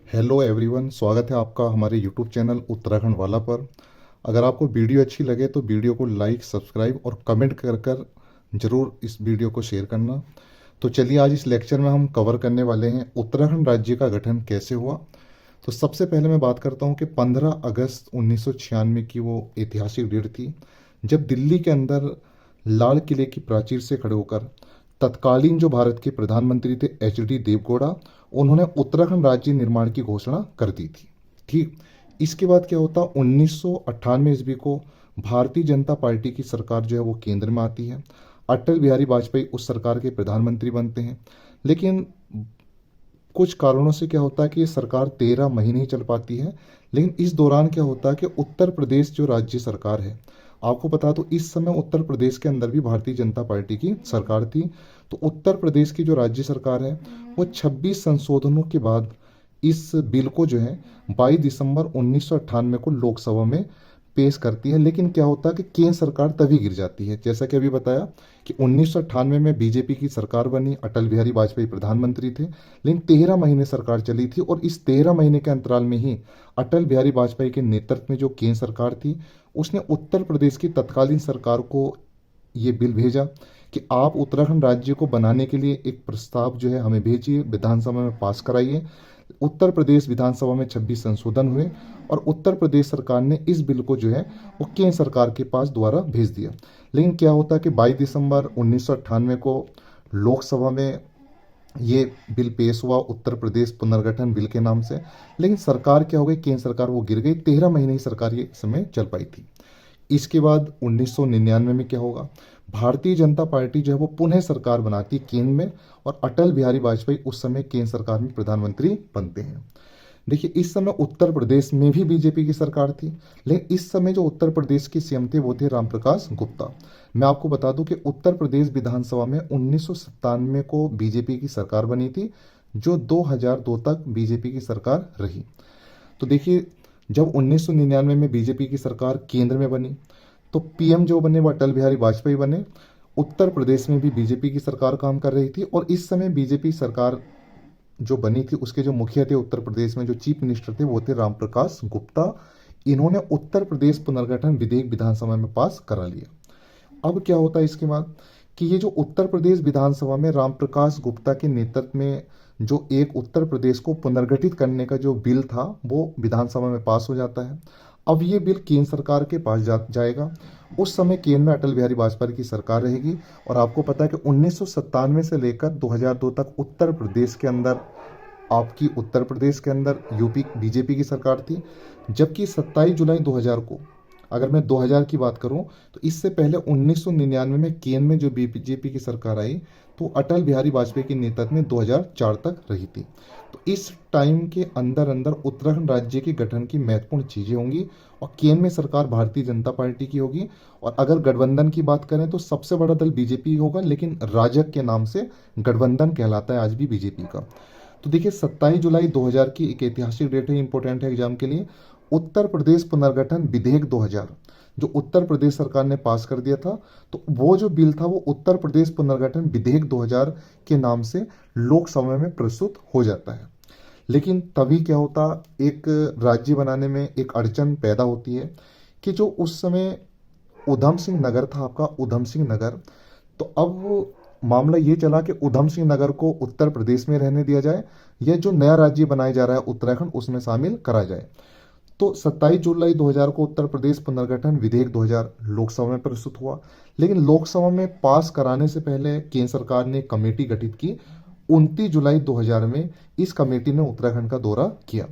Hello everyone, स्वागत है आपका हमारे यूट्यूब चैनल उत्तराखंड वाला पर। अगर आपको वीडियो अच्छी लगे तो वीडियो को लाइक, सब्सक्राइब और कमेंट कर कर ज़रूर इस वीडियो को शेयर करना। तो चलिए, आज इस लेक्चर में हम कवर करने वाले हैं उत्तराखंड राज्य का गठन कैसे हुआ। तो सबसे पहले मैं बात करता हूँ कि 15 अगस्त 1996 की वो ऐतिहासिक डेट थी जब दिल्ली के अंदर लाल किले की प्राचीर से खड़े होकर तत्कालीन जो भारत के प्रधानमंत्री थे एच डी देवगौड़ा, उन्होंने उत्तराखंड राज्य निर्माण की घोषणा कर दी थी। ठीक, इसके बाद क्या होता, 1998 ईस्वी को भारतीय जनता पार्टी की सरकार जो है वो केंद्र में आती है। अटल बिहारी वाजपेयी उस सरकार के प्रधानमंत्री बनते हैं। लेकिन कुछ कारणों से क्या होता है कि ये सरकार 13 महीने ही चल पाती है। लेकिन इस दौरान क्या होता है कि उत्तर प्रदेश जो राज्य सरकार है, आपको बता दो इस समय उत्तर प्रदेश के अंदर भी भारतीय जनता पार्टी की सरकार थी। तो उत्तर प्रदेश की जो राज्य सरकार है वो 26 संशोधनों के बाद इस बिल को जो है 22 दिसंबर 1998 को लोकसभा में पेश करती है। लेकिन क्या होता है कि केंद्र सरकार तभी गिर जाती है, जैसा कि अभी बताया कि 1998 में बीजेपी की सरकार बनी, अटल बिहारी वाजपेयी प्रधानमंत्री थे। लेकिन 13 महीने सरकार चली थी और इस 13 महीने के अंतराल में ही अटल बिहारी वाजपेयी के नेतृत्व में जो केंद्र सरकार थी उसने उत्तर प्रदेश की तत्कालीन सरकार को ये बिल भेजा कि आप उत्तराखंड राज्य को बनाने के लिए एक प्रस्ताव जो है हमें भेजिए, विधानसभा में पास कराइए। उत्तर प्रदेश विधानसभा में 26 संशोधन हुए और उत्तर प्रदेश सरकार ने इस बिल को जो है वो केंद्र सरकार के पास द्वारा भेज दिया। लेकिन क्या होता है कि 22 दिसंबर 1998 को लोकसभा में ये बिल पेश हुआ, उत्तर प्रदेश पुनर्गठन बिल के नाम से। लेकिन सरकार क्या हो गई, केंद्र सरकार वो गिर गई। 13 महीने ही सरकार ये समय चल पाई थी। इसके बाद 1999 में क्या होगा, भारतीय जनता पार्टी जो है वो पुनः सरकार बनाती है केंद्र में और अटल बिहारी वाजपेयी उस समय केंद्र सरकार में प्रधानमंत्री बनते हैं। देखिए, इस समय उत्तर प्रदेश में भी बीजेपी की सरकार थी। लेकिन इस समय जो उत्तर प्रदेश की सीएम थे वो थे रामप्रकाश गुप्ता। मैं आपको बता दूं कि उत्तर प्रदेश विधानसभा में 1997 को बीजेपी की सरकार बनी थी, जो 2002 तक बीजेपी की सरकार रही। तो देखिए, जब 1999 में बीजेपी की सरकार केंद्र में बनी तो पीएम जो बने वो अटल बिहारी वाजपेयी बने। उत्तर प्रदेश में भी बीजेपी की सरकार काम कर रही थी और इस समय बीजेपी सरकार जो बनी थी उसके जो मुखिया थे उत्तर प्रदेश में, जो चीफ मिनिस्टर थे, वो थे रामप्रकाश गुप्ता। इन्होंने उत्तर प्रदेश पुनर्गठन विधेयक विधानसभा में पास करा लिया। अब क्या होता है इसके बाद कि ये जो उत्तर प्रदेश विधानसभा में रामप्रकाश गुप्ता के नेतृत्व में जो एक उत्तर प्रदेश को पुनर्गठित करने का जो बिल था वो विधानसभा में पास हो जाता है। अब ये बिल केंद्र सरकार के पास जाएगा। उस समय केंद्र में अटल बिहारी वाजपेयी की सरकार रहेगी और आपको पता है कि 1997 से लेकर 2002 तक उत्तर प्रदेश के अंदर यूपी बीजेपी की सरकार थी। जबकि 27 जुलाई 2000 को, अगर मैं 2000 की बात करूं तो इससे पहले 1999 में केंद्र में जो बीजेपी की सरकार आई तो अटल बिहारी वाजपेयी के नेतृत्व में 2004 तक रही थी। तो इस टाइम के अंदर अंदर उत्तराखंड राज्य के गठन की महत्वपूर्ण चीजें होंगी और केंद्र में सरकार भारतीय जनता पार्टी की होगी। और अगर गठबंधन की बात करें तो सबसे बड़ा दल बीजेपी होगा, लेकिन राजग के नाम से गठबंधन कहलाता है आज भी बीजेपी का। तो देखिए, 27 जुलाई 2000 की एक ऐतिहासिक डेट है, इंपॉर्टेंट है एग्जाम के लिए। उत्तर प्रदेश पुनर्गठन विधेयक 2000 जो उत्तर प्रदेश सरकार ने पास कर दिया था, तो वो जो बिल था वो उत्तर प्रदेश पुनर्गठन विधेयक 2000 के नाम से लोकसभा में प्रस्तुत हो जाता है। लेकिन तभी क्या होता, एक राज्य बनाने में एक अड़चन पैदा होती है कि जो उस समय उधम सिंह नगर था, आपका उधम सिंह नगर। तो अब मामला ये चला कि उधम सिंह नगर को उत्तर प्रदेश में रहने दिया जाए या जो नया राज्य बनाया जा रहा है उत्तराखंड उसमें शामिल करा जाए। तो 27 जुलाई 2000 को उत्तर प्रदेश पुनर्गठन विधेयक 2000 लोकसभा में प्रस्तुत हुआ। लेकिन लोकसभा में पास कराने से पहले केंद्र सरकार ने कमेटी गठित की। 29 जुलाई 2000 में इस कमेटी ने उत्तराखंड का दौरा किया।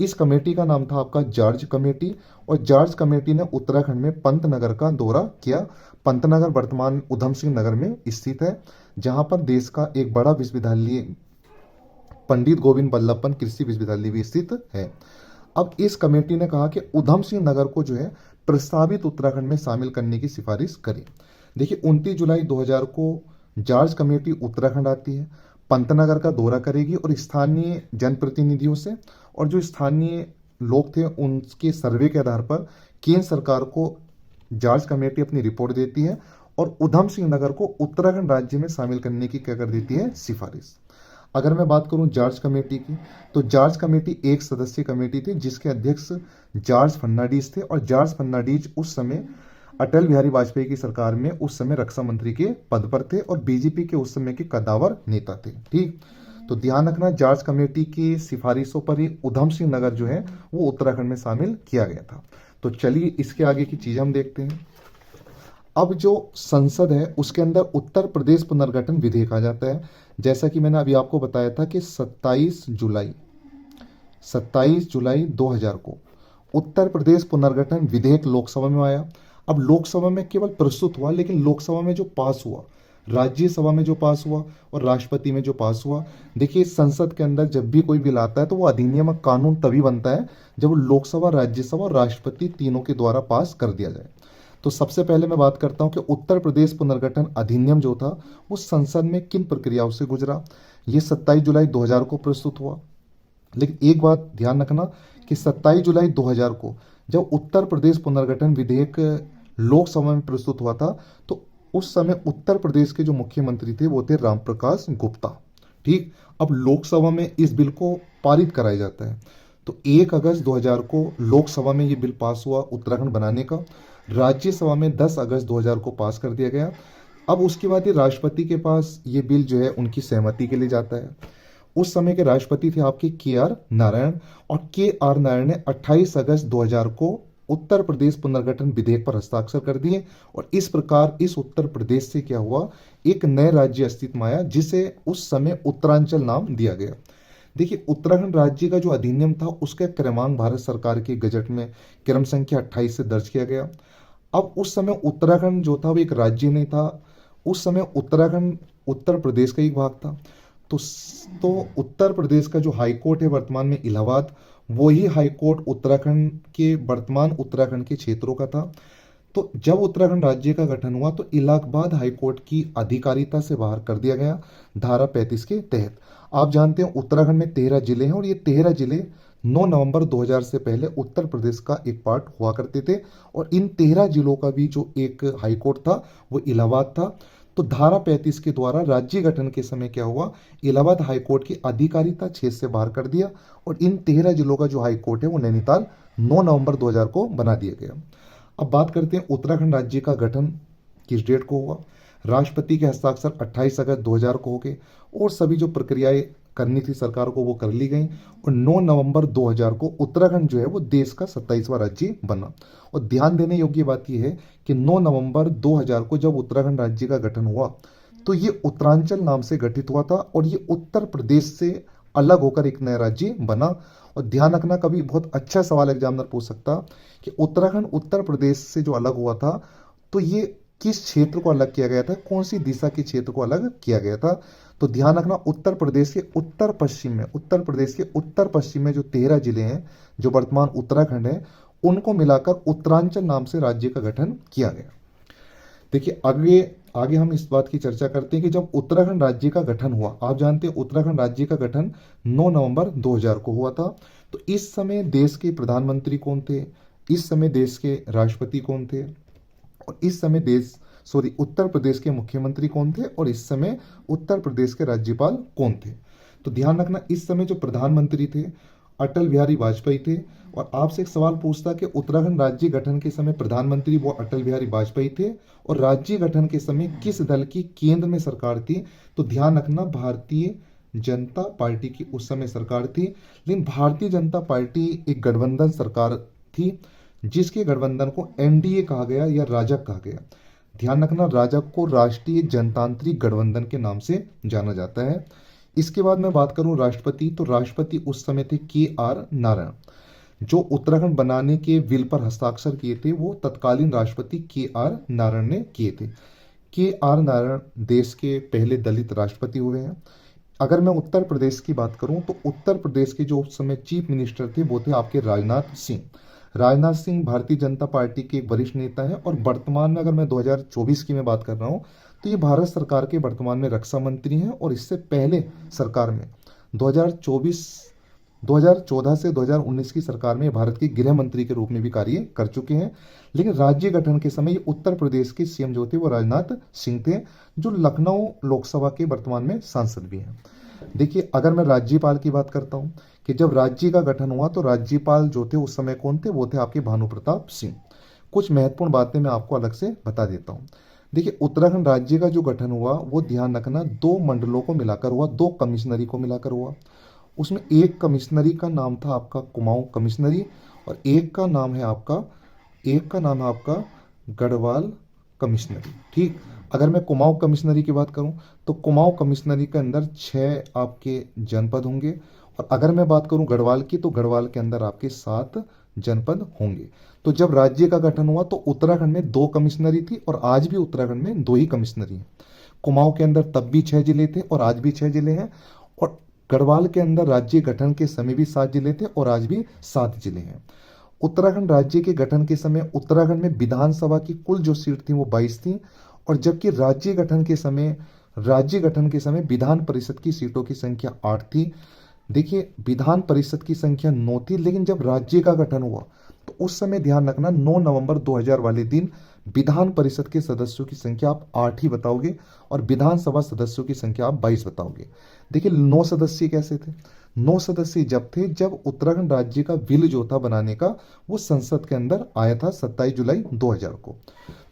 इस कमेटी का नाम था आपका जॉर्ज कमेटी और जॉर्ज कमेटी ने उत्तराखंड में पंतनगर का दौरा किया। पंतनगर वर्तमान उधम सिंह नगर में स्थित है, जहां पर देश का एक बड़ा विश्वविद्यालय पंडित गोविंद बल्लभ पंत कृषि विश्वविद्यालय भी स्थित है। अब इस कमेटी ने कहा कि उधम सिंह नगर को जो है प्रस्तावित उत्तराखंड में शामिल करने की सिफारिश करी। देखिए, 29 जुलाई 2000 को जॉर्ज कमेटी उत्तराखंड आती है, पंतनगर का दौरा करेगी और स्थानीय जनप्रतिनिधियों से और जो स्थानीय लोग थे उनके सर्वे के आधार पर केंद्र सरकार को जॉर्ज कमेटी अपनी रिपोर्ट देती है और उधम सिंह नगर को उत्तराखंड राज्य में शामिल करने की क्या कर देती है, सिफारिश। अगर मैं बात करूं जॉर्ज कमेटी की, तो जॉर्ज कमेटी एक सदस्यीय कमेटी थी जिसके अध्यक्ष जॉर्ज फर्नांडीज थे, और जॉर्ज फर्नांडीज उस समय अटल बिहारी वाजपेयी की सरकार में उस समय रक्षा मंत्री के पद पर थे और बीजेपी के उस समय के कद्दावर नेता थे। ठीक, तो ध्यान रखना जॉर्ज कमेटी की सिफारिशों पर ही उधम सिंह नगर जो है वो उत्तराखंड में शामिल किया गया था। तो चलिए इसके आगे की चीज हम देखते हैं। अब जो संसद है उसके अंदर उत्तर प्रदेश पुनर्गठन विधेयक आ जाता है। जैसा कि मैंने अभी आपको बताया था कि 27 जुलाई 2000 को उत्तर प्रदेश पुनर्गठन विधेयक लोकसभा में आया। अब लोकसभा में केवल प्रस्तुत हुआ, लेकिन लोकसभा में जो पास हुआ, राज्यसभा में जो पास हुआ और राष्ट्रपति में जो पास हुआ, देखिए संसद के अंदर जब भी कोई बिल आता है तो वो अधिनियम कानून तभी बनता है जब वो लोकसभा, राज्यसभा और राष्ट्रपति तीनों के द्वारा पास कर दिया जाए। तो सबसे पहले मैं बात करता हूं कि उत्तर प्रदेश पुनर्गठन अधिनियम जो था वो संसद में किन प्रक्रियाओं से गुजरा। ये 27 जुलाई 2000 को प्रस्तुत हुआ। लेकिन एक बात ध्यान रखना कि 27 जुलाई 2000 को जब उत्तर प्रदेश पुनर्गठन विधेयक लोकसभा में प्रस्तुत हुआ था तो उस समय उत्तर प्रदेश के जो मुख्यमंत्री थे वो थे रामप्रकाश गुप्ता। ठीक, अब लोकसभा में इस बिल को पारित कराया जाता है। तो 1 अगस्त 2000 को लोकसभा में ये बिल पास हुआ उत्तराखंड बनाने का। राज्यसभा में 10 अगस्त 2000 को पास कर दिया गया। अब उसके बाद ये राष्ट्रपति के पास ये बिल जो है उनकी सहमति के लिए जाता है। उस समय के राष्ट्रपति थे आपके के.आर. नारायण, और के.आर. नारायण ने 28 अगस्त 2000 को उत्तर प्रदेश पुनर्गठन विधेयक पर हस्ताक्षर कर दिए, और इस प्रकार इस उत्तर प्रदेश से क्या हुआ, एक नए राज्य अस्तित्व में आया जिसे उस समय उत्तरांचल नाम दिया गया। देखिए उत्तराखंड राज्य का जो अधिनियम था उसका क्रमांक भारत सरकार के गजट में क्रम संख्या 28 से दर्ज किया गया। अब उस समय उत्तराखंड जो था वो एक राज्य नहीं था, उस समय उत्तराखंड उत्तर प्रदेश का एक भाग था। तो उत्तर प्रदेश का जो हाई कोर्ट है वर्तमान में इलाहाबाद, वही हाई कोर्ट उत्तराखंड के वर्तमान उत्तराखंड के क्षेत्रों का था। तो जब उत्तराखंड राज्य का गठन हुआ तो इलाहाबाद हाई कोर्ट की अधिकारिता से बाहर कर दिया गया धारा 35 के तहत। आप जानते हैं उत्तराखंड में 13 जिले हैं और ये 13 जिले 9 नवंबर 2000 से पहले उत्तर प्रदेश का एक पार्ट हुआ करते थे, और इन 13 जिलों का भी जो एक हाई कोर्ट था वो इलाहाबाद था। तो धारा 35 के द्वारा राज्य गठन के समय क्या हुआ, इलाहाबाद हाई कोर्ट की अधिकारिता क्षेत्र से बाहर कर दिया, और इन 13 जिलों का जो हाई कोर्ट है वो नैनीताल 9 नवंबर 2000 को बना दिया गया। अब बात करते हैं उत्तराखंड राज्य का गठन किस डेट को हुआ। राष्ट्रपति के हस्ताक्षर 28 अगस्त 2000 को हो गए, और सभी जो प्रक्रियाएं करनी थी सरकार को वो कर ली गई, और 9 नवंबर 2000 को उत्तराखंड जो है वो देश का 27वां राज्य बना। और ध्यान देने योग्य बात यह है कि 9 नवंबर 2000 को जब उत्तराखंड राज्य का गठन हुआ तो ये उत्तरांचल नाम से गठित हुआ था, और ये उत्तर प्रदेश से अलग होकर एक नया राज्य बना। और ध्यान रखना, कभी बहुत अच्छा सवाल एग्जामिनर पूछ सकता कि उत्तराखंड उत्तर प्रदेश से जो अलग हुआ था तो ये किस क्षेत्र को अलग किया गया था, कौन सी दिशा के क्षेत्र को अलग किया गया था। तो ध्यान रखना उत्तर प्रदेश के उत्तर पश्चिम में जो 13 जिले हैं जो वर्तमान उत्तराखंड है उनको मिलाकर उत्तरांचल नाम से राज्य का गठन किया गया। देखिए आगे हम इस बात की चर्चा करते हैं कि जब उत्तराखंड राज्य का गठन हुआ, आप जानते हैं उत्तराखंड राज्य का गठन 9 नवंबर 2000 को हुआ था। तो इस समय देश के प्रधानमंत्री कौन थे, इस समय देश के राष्ट्रपति कौन थे, और इस समय उत्तर प्रदेश के मुख्यमंत्री कौन थे, और इस समय उत्तर प्रदेश के राज्यपाल कौन थे। तो ध्यान रखना इस समय जो प्रधानमंत्री थे अटल बिहारी वाजपेयी थे। और आपसे एक सवाल पूछता कि उत्तराखंड राज्य गठन के समय प्रधानमंत्री वो अटल बिहारी वाजपेयी थे, और राज्य गठन के समय किस दल की केंद्र में सरकार थी। तो ध्यान रखना भारतीय जनता पार्टी की उस समय सरकार थी। लेकिन भारतीय जनता पार्टी एक गठबंधन सरकार थी जिसके गठबंधन को एनडीए कहा गया या राजग कहा गया। ध्यान रखना राजग को राष्ट्रीय जनतांत्रिक गठबंधन के नाम से जाना जाता है। इसके बाद मैं बात करूं राष्ट्रपति, तो राष्ट्रपति उस समय थे के.आर. नारायण। जो उत्तराखंड बनाने के बिल पर हस्ताक्षर किए थे वो तत्कालीन राष्ट्रपति के.आर. नारायण ने किए थे। के.आर. नारायण देश के पहले दलित राष्ट्रपति हुए हैं। अगर मैं उत्तर प्रदेश की बात करूं तो उत्तर प्रदेश के जो उस समय चीफ मिनिस्टर थे वो थे आपके राजनाथ सिंह। राजनाथ सिंह भारतीय जनता पार्टी के एक वरिष्ठ नेता है, और वर्तमान में अगर मैं 2024 की मैं बात कर रहा हूँ तो ये भारत सरकार के वर्तमान में रक्षा मंत्री हैं, और इससे पहले सरकार में 2014 से 2019 की सरकार में भारत के गृह मंत्री के रूप में भी कार्य कर चुके हैं। लेकिन राज्य गठन के समय ये उत्तर प्रदेश के सीएम जो थे वो राजनाथ सिंह थे, जो लखनऊ लोकसभा के वर्तमान में सांसद भी हैं। देखिए, अगर मैं राज्यपाल की बात करता हूँ कि जब राज्य का गठन हुआ तो राज्यपाल जो थे उस समय कौन थे, वो थे आपके भानु प्रताप सिंह। कुछ महत्वपूर्ण बातें मैं आपको अलग से बता देता हूँ। देखिए, उत्तराखंड राज्य का जो गठन हुआ वो ध्यान रखना दो मंडलों को मिलाकर हुआ, दो कमिश्नरी को मिलाकर हुआ। उसमें एक कमिश्नरी का नाम था आपका कुमाऊं कमिश्नरी, और एक का नाम है आपका गढ़वाल कमिश्नरी। ठीक, अगर मैं कुमाऊं कमिश्नरी की बात करूं तो कुमाऊं कमिश्नरी के अंदर 6 आपके जनपद होंगे, और अगर मैं बात करूं गढ़वाल की तो गढ़वाल के अंदर आपके 7 जनपद होंगे। तो जब राज्य का गठन हुआ तो उत्तराखंड में 2 कमिश्नरी थी, और आज भी उत्तराखंड में 2 ही कमिश्नरी हैं। कुमाऊं के अंदर तब भी 6 जिले थे और आज भी 6 जिले हैं, और गढ़वाल के अंदर राज्य गठन के समय भी 7 जिले थे और आज भी 7 जिले हैं। उत्तराखंड राज्य के गठन के समय उत्तराखंड में विधानसभा की कुल जो सीट थी वो 22 थी, और जबकि राज्य गठन के समय विधान परिषद की सीटों की संख्या 8 थी। देखिए, विधान परिषद की संख्या 9 थी, लेकिन जब राज्य का गठन हुआ तो उस समय ध्यान रखना 9 नवंबर 2000 वाले दिन विधान परिषद के सदस्यों की संख्या आप 8 ही बताओगे, और विधानसभा सदस्यों की संख्या आप 22 बताओगे। देखिए, 9 सदस्य कैसे थे? 9 सदस्य जब थे जब उत्तराखंड राज्य का बिल जो था बनाने का, वो संसद के अंदर आया था 27 जुलाई 2000 को।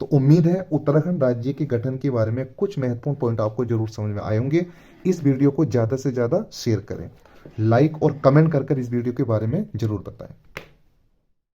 तो उम्मीद है उत्तराखंड राज्य के गठन के बारे में कुछ महत्वपूर्ण पॉइंट आपको जरूर समझ में आए होंगे। इस वीडियो को ज़्यादा से ज़्यादा शेयर करें, लाइक और कमेंट कर इस वीडियो के बारे में जरूर बताएं।